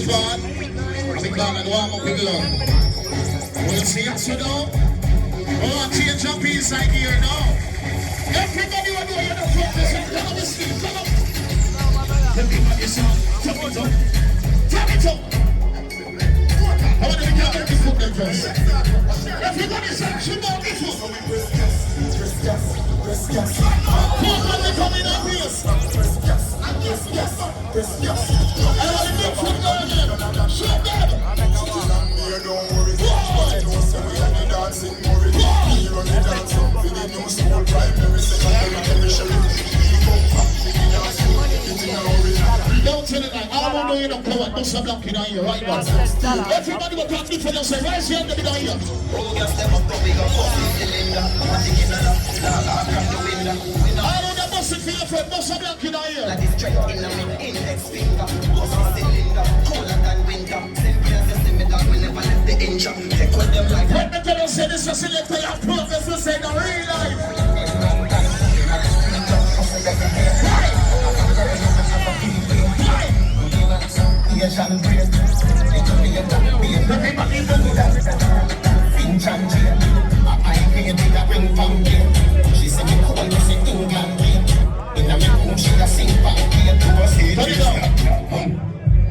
go on. I'm gonna go on with love. We'll see us now. Oh, change up inside here now. Everybody will do your progress. Come on, this come on. Everybody sound. Turn it up. Turn it up. I want to be careful with the foot then first. Everybody sound. Shoot out the foot. Come on, they come in up here. I want to make foot go again. Shoot them. Don't worry. Dancing more. Me run the dance up with the new school primary, secondary, tertiary. Don't tell it like I don't know you don't come out, don't stop blocking on you right now. Everybody will talk to you and say, where's the end of the day here? I don't know must feel your friend, don't stop blocking on here. When the girl say this is selected, you have progress to say the real life.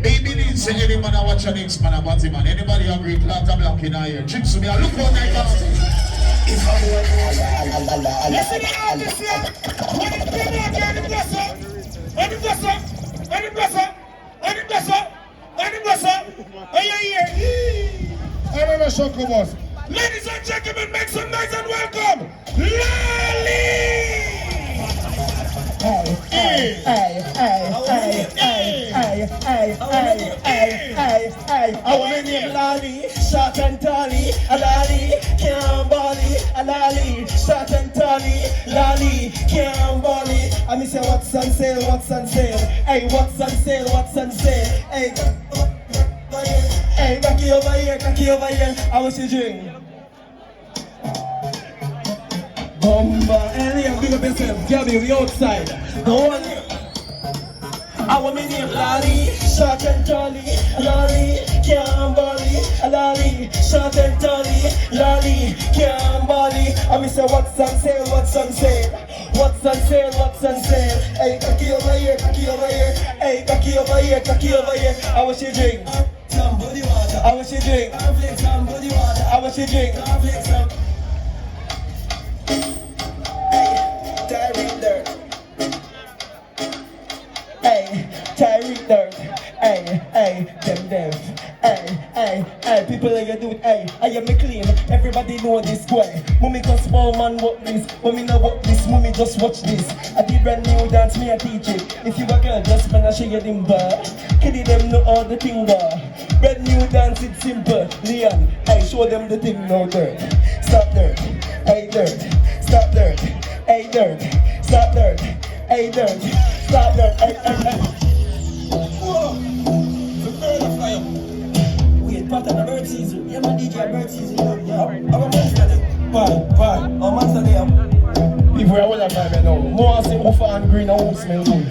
Baby needs to any man watch an X man about him, man. Anybody agree? Plant a block in here. Chicks to me, I look for that guy. Listen to all this here. What is the name of the blesser? Any blesser? Any blesser? Any blesser? Any blesser? Are you here? I remember Shoko boss. Ladies and gentlemen, make some noise and welcome Laalee! I want to name Laalee, short and tally. Laalee, can't bally. Laalee, short and tally. Laalee, can't bally. I miss say what's on sale, what's on sale. Hey, what's on sale, what's on sale. Hey, hey, cocky over here, cocky over here. I want you drink. Bomba, Elliot, big up yourself. Gabby, we outside. No one. I want me name Laalee, short and tally. Laalee, can't bally. Laalee, short and tally. Laalee, can't bally. I miss say what's on sale, what's on sale. What's on sale, what's on sale. Hey, cocky over here, cocky over here. Hey, cocky over here, cocky over here. I want you drink. Somebody water. I want you drink. Somebody water. I want you drink. Tyreek Dirt, hey, them deaf, hey, people like you do it, hey, I am me clean, everybody know this way. Mommy go small man walk this, mommy no walk this, mommy just watch this. I did brand new dance, me I teach it. If you a girl, just man I show you them bar. Kiddie them know all the thing bar. Brand new dance, it's simple. Leon, hey, show them the thing, no dirt. Stop dirt, hey dirt, stop dirt, hey dirt, stop dirt, hey dirt, stop dirt, hey. Wait, part of the bird season. Yeah, man, DJ bird season. Yeah, I'm a monster there. Why? I'm a monster there. People are all like that now. More say Ufa and Green and who smell good.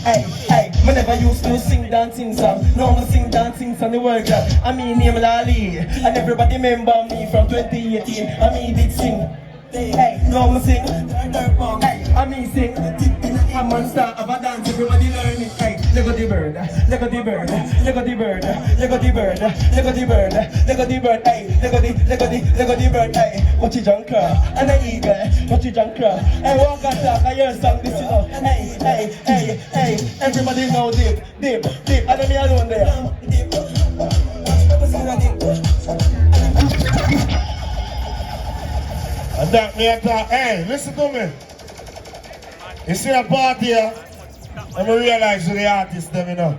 Hey, I never used to sing dancing song. Now I sing dancing song the world club. I mean name Laalee. And everybody remember me from 2018. I mean did sing. Hey, now I sing. Hey, I mean sing. I'm on start of a dance, everybody learn it. Hey, look at the bird, look at the bird, look at the bird, look at the bird, look at the bird, look at the bird, hey, look at the bird, hey, watch it junk and the eagle, watch it junk hey, walk and talk, I hear song this, you know, hey, everybody know dip, I don't need alone there. And that me attack, hey, listen to me. You see a party here, and I realize the artists them, you know.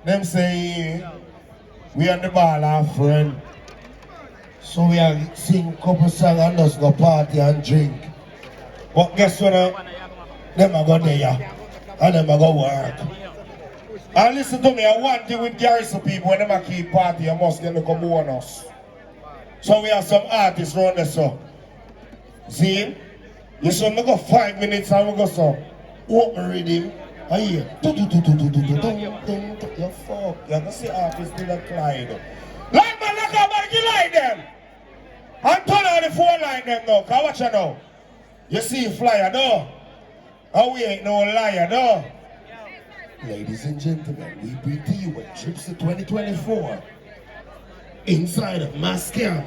Them say, we on the ball our friend. So we are sing a couple songs and just go party and drink. But guess what? Them are go there, and them are go work. And listen to me, I want thing with Garrison people, when them keep party, you must get the bonus. So we have some artists around there, so. See? You saw me go 5 minutes and we go so open rhythm. I hear. You're fuck. You're gonna see artists in the Clyde. Line man, look up and you like them. And turn on the phone line them now. Cause watch you now. You see flyer no? Oh, we ain't no liar no. Ladies and gentlemen, we bring to you a Trips to 2024 inside of Mass Camp.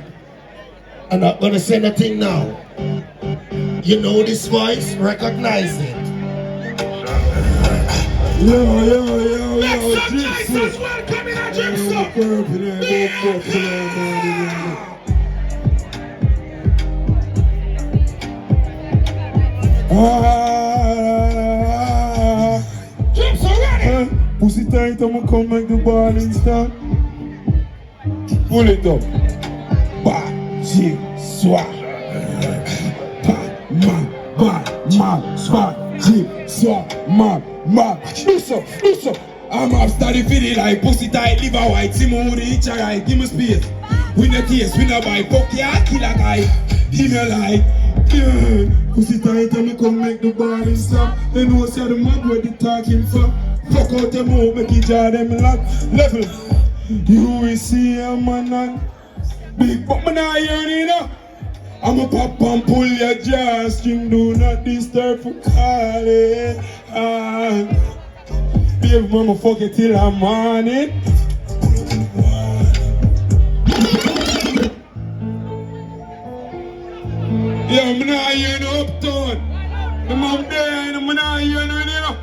I'm not gonna say nothing now. You know this voice? Recognize it. Yo, Make some Jesus welcome in a Pussy tight, I'ma come make the ball and start. Pull it up. Ba, jig, swat. Ma, swat, jig, swat, ma. Listen. I'm up study feeling like pussy tight, live a white, see me with each eye, give me space. We no taste, we no buy, fuck ya, kill a guy. Give me a lie. Yeah. Pussy tight, I'ma come make the ball and stop. They know say the mad what they talking for. Fuck out them out, make it jar them lock. Level. You will see a man on big but man I hear it now. I'ma pop and pull your jaw string, do not disturb for calling. Baby mama fuck it till I'm on it. Yo, I'm not hearing no uptown. The mom there, I'm not hearing no, you know.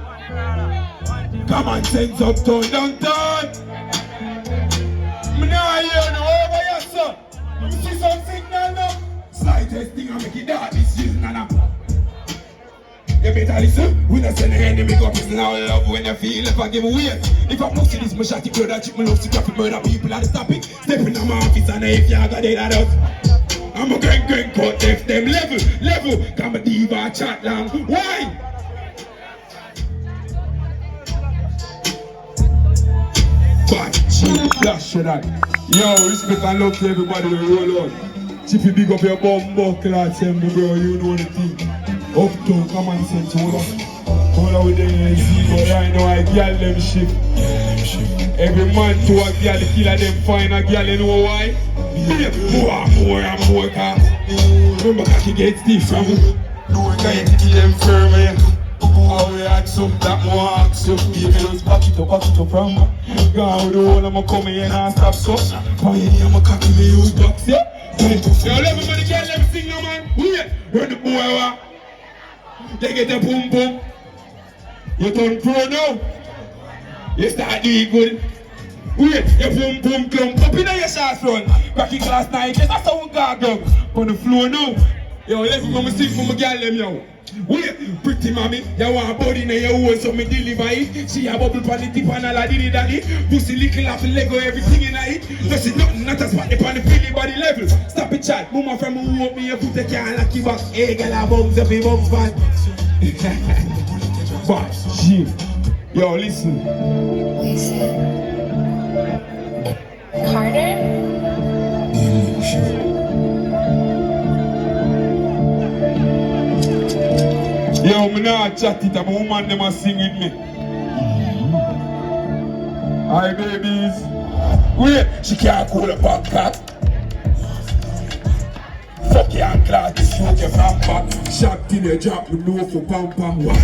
Come on, sense uptown, downtown. I'm not hearing no over here, son. You see some signal now? Slightest thing I make it dark, this is nana. You better listen, we not send the enemy go prison. I love when you feel if I give away. If I post this, my shot, you that chick, my love to traffic, murder people at the topic. Stepping on my office and if you got that out. I'm a gang cut left them level. Come a diva chat long. Why? But flash that. Yo, respect and love to everybody we roll on. Chippy big up your bum clad same bro, you know the thing. Uptown, come and sense hold on with the AC, but right now I girl them shift. Every man to a girl, the killer them find a girl, you know why? More and more cars. Remember cocky get stiff from no guy to keep them firm. How we act some that more ask you. Baby just back it up from gone with the whole I'ma come here and stop so. Pioneer I'ma cocky me use box, yeah. Yo, everybody girl, let me sing now man. Wait, run the boy wa. They get the boom boom. You turn pro now. You start doing good. Wait, you boom clump up in your shots run. Cracking glass night, just a sound gargle. On the floor now. Yo, let me come and sing for my girl them yo. Wait, pretty mommy, you want a body in your hole so me deliver it. She a bubble pan the tip and all a diddy daddy. Pussy little off the Lego, everything in it. No see nothing, not a spot upon the feeling body level. Stop it chat, mama from who up me, you put the car like you back. Hey girl, I bounce up in bounce fan. But shit. Yo, listen. Carter? Yo, me not chat it, I'm a woman them a sing with me. Hi babies. Wait, she can't call a back cat. Fuck you and clad, this shoot you from back. Shot till you drop, me know for pamper. Why?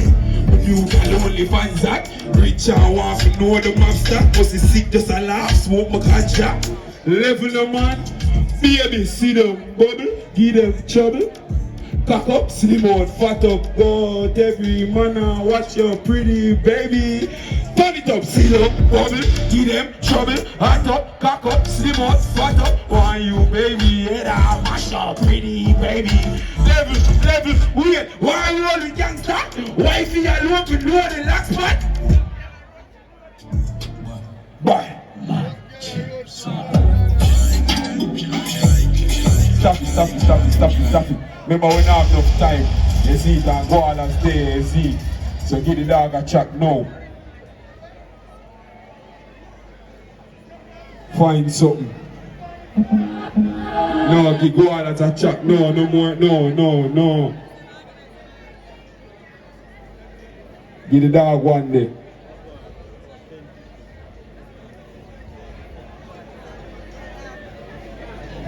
When you got only fans that rich and want to know the master. Was he sick just a laugh, smoke my contract. Level no man, baby, see them bubble, give them trouble. Cock up, slim out, fat up, but every man watch your pretty baby. Turn it up, see them bubble, give them trouble. Hot up, cock up, slim out, fat up. Want you baby, head out, mash up, pretty baby. Level, wait, why you all the gangster? Wifey alone to know the last spot. Bye. Stop it. Remember we don't have enough time. You see it and go on and stay, you see. So give the dog a chat now. Find something. No, go on and a chat. No more. No. Give the dog one day.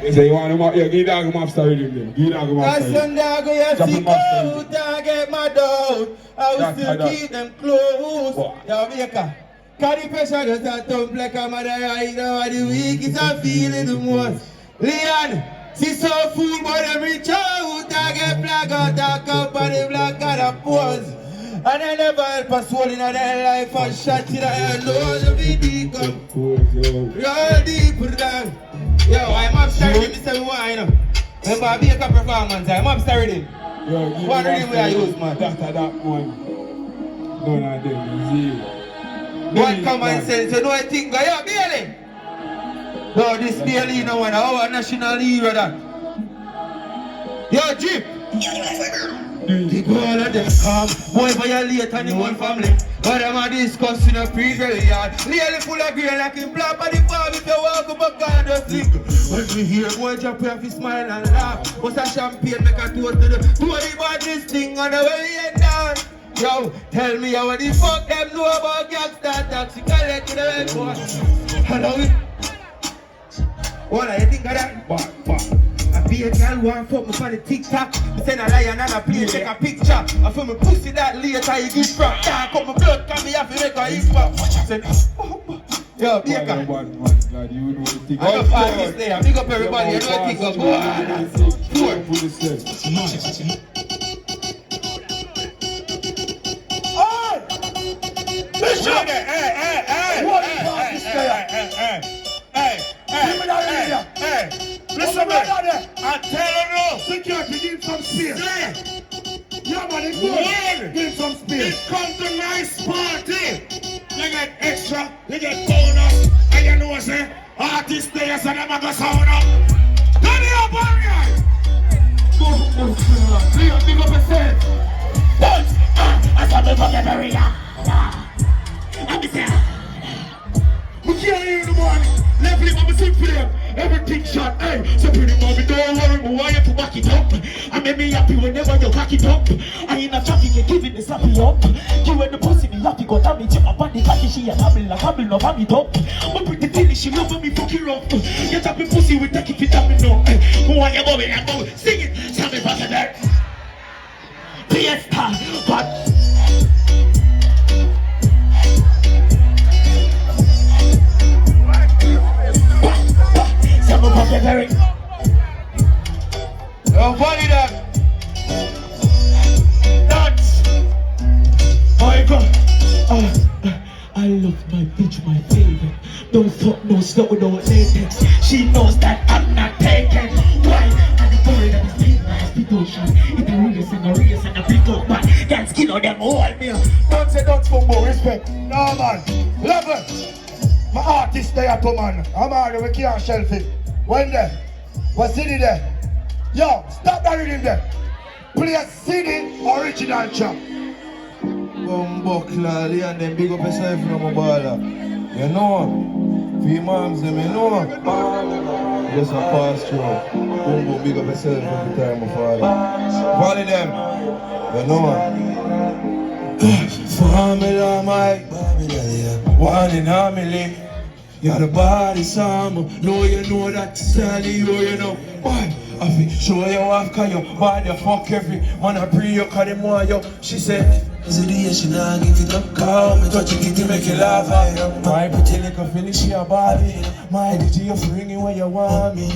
You say you want him up? Yeah, give dog him after rhythm then. Give dog him after rhythm. Some dog we have to go, dog get my dog. I will still keep them close. Yo, BAYKA. Cause the pressure just a thump like a mother right now. The weakest I feel it the most. Leon, see so fool but every child. Dog get black out, dog up on the black out of pose. And I never help a soul in their life and shot to the head. No, the BD come. You're deeper dog. Yo, I'm upstairs with Mr. Wine. Remember, BAYKA performance, I'm upstairs with him. What rhythm we I use, man? That one. Don't I do? One common sense, you know I think, yo, Bailey. No, this Bailey, no one, our national hero that. Yo, Jeep. They go all of them boy violate and the one family. But them are discussing a pre-graveyard. Laalee full of grain like him black on the farm. If you walk up a car, just think. When we hear boy jump here, fi smile and laugh. What's a champagne, make a toast to the badness thing on the way end down. Yo, tell me how the fuck them know about gangster taxi collect to the red boy. Hello? What do you think of that? I be a girl who fuck me for the TikTok. I send a lion and a play, take a picture. I feel me pussy that later you get from. Yeah, cut my blood, can me have to make a impact. Said, yo, BAYKA. I love all this there. Big up everybody, I don't think of go Listen, man. I tell you, security, give some space. Yeah, man, it's good. Give some space. It comes to nice party. You get extra, you get bonus. And you know what I'm saying? Artists there, so them are going to sound up. Turn it up, alright. Go, big up yourself. But, I saw me fucking area. I'm saying, we can't hear the morning. Level him, I'm a sick player. Everything shot, hey. So pretty mommy, don't worry, but why you to back it up? I make me happy whenever you back it up. I ain't a traffic, you give it the slappy up. You and the pussy, me happy, go down, me chip up on the cocky, she a habble, no back it up. But pretty tilly, she love me, fuck her up. You tap me pussy, we take it, tap me no. Who want you going, I'm going, sing it, tell me back there. Fiesta, what? Oh, funny that. Nuts. My God. I love my bitch, my favorite. Don't fuck no slut with no latex. She knows that I'm not taken. Why? I'm the boy that is taking my hospitation. It's a race and a big up man. Can't skin on them all me. Don't say don't for more respect. No man. Love it. My artist there to man. I'm out we can't shelf it. When there? Was Ziddi there? Yo, stop that rhythm there. Play a Ziddi original track. Bumbuck Laalee and then big up yourself from a baller. You know, for your moms them, you know. Just a pass through. Boom, big up yourself every time my father. Volley them, you know. Formula, my one in harmony. You're the body summer, no you know that Sally, you know. Why? I feel show you off cause you body fuck every man I pray you cause them want you. She said, Ziddi, she not give it up, call me touch it to make you laugh. My pretty little finish your body. My DJ you ringing when you want me.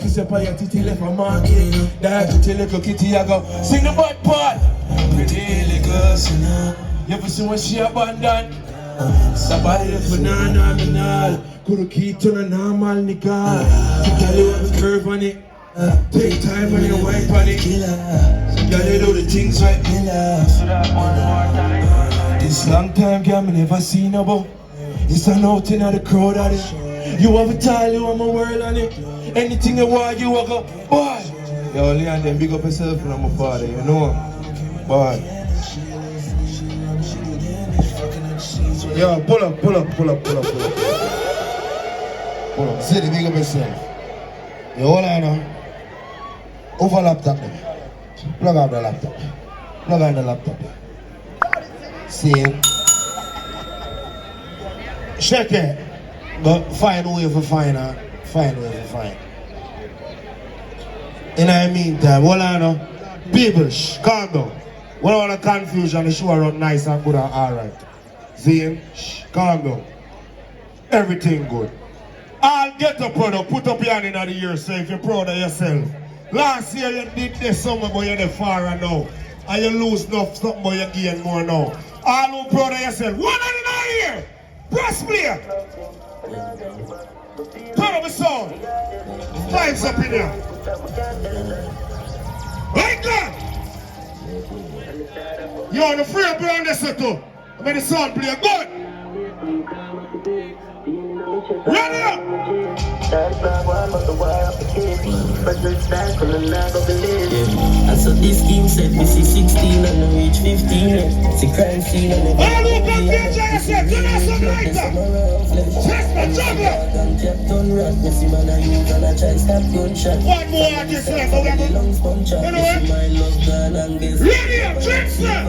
Kiss up on your titty left for market. That pretty little kitty I go sing the butt part. Pretty little sinner, you ever see when she abandoned? Somebody left phenomenal. Could've keep to the normal nigga. So girl you have a curve on it. Take time when you wipe on it. Girl you do the things right. This long time girl me never seen no boy. It's an out in the crowd on it. You have a tile, you have my world on it. Anything you want you will go, boy. Yo Leon then big up yourself and I'm a father, you know. Boy. Yo, pull up. Ziddi, big up yourself. Yo, hold on now. Over laptop. Plug out the laptop. Plug on the laptop. See him. Check it. But find a way for find her. Find a way for find. In the meantime, hold on now. People, calm down. We don't want a confusion, the show run nice and good and alright. See? Calm down. Everything good. I'll get a product, put up your hand in the ear, so if you're proud of yourself. Last year you did this summer, but you're the far now. And you lose enough something, but you gain more now. All who proud of yourself. One hand in the ear! Press play! Turn up the sound. Vibes up in here. Like that! You're on the free brown this too. I made the sound play good. Ready up! And so this game said we see 16 and we reach 15 yet. See crime scene and never all who can get yourself, do that some lighter. Check the juggler. One more artist left, but we're going. Ready up, check sir.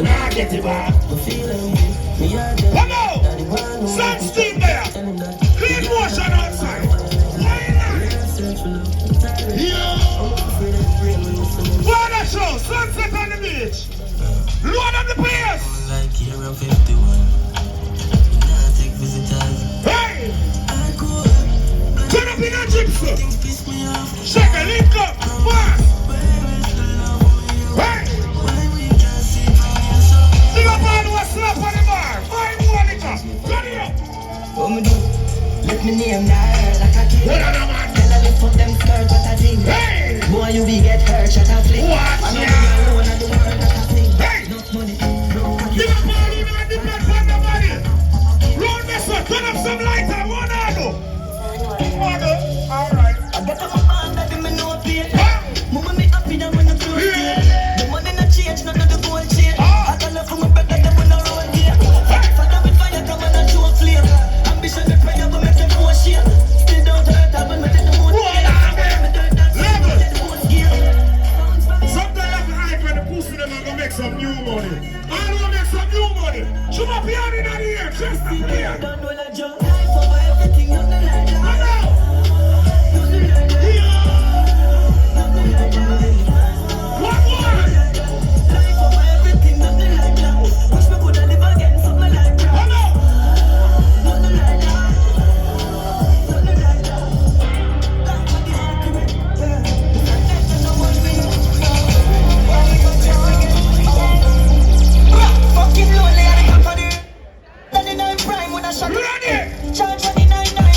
Nah, get it back. Come on! Sun steam there! Clean motion outside! Why not? Yo! Water show! Sunset on the beach! Load up the place! Hey! Turn up in a gypsy! Shake a link up! Fast! Hey! Big up all who are slap on the bar! Find one liquor! Turn it up! What me do? Let me name that like a king. What on the man? Tell her lift up them skirt, what a thing. Hey! Boy, you be get hurt, shut a fling. Watch I know ya! you alone and the world like a fling. Hey! Enough money, no pocket. Big up all who are depend on the body! Round this one, turn up some lighter! What I do? What do? Alright. I got a man that me know pain. Mama me happy that when the flow stay. The money not change, none of the gold chain. I got love for my brother that when I roll here. Father with fire, come on and show a flame. Ambition and prayer will make them more shame. Still down to earth, I will make them more shame. Sometimes I hide when the pussy them are gonna make some new money. I wanna make some new money. Show my piano in the ear, just in here. Don't know that job. Life over everything on the line. One more! Life over everything on the line. Wish me coulda live again for my life. Come on! On the line. On the line. Life of the argument. Fucking lonely at the top of the. Then in prime with a shot. Ready! Charge 29.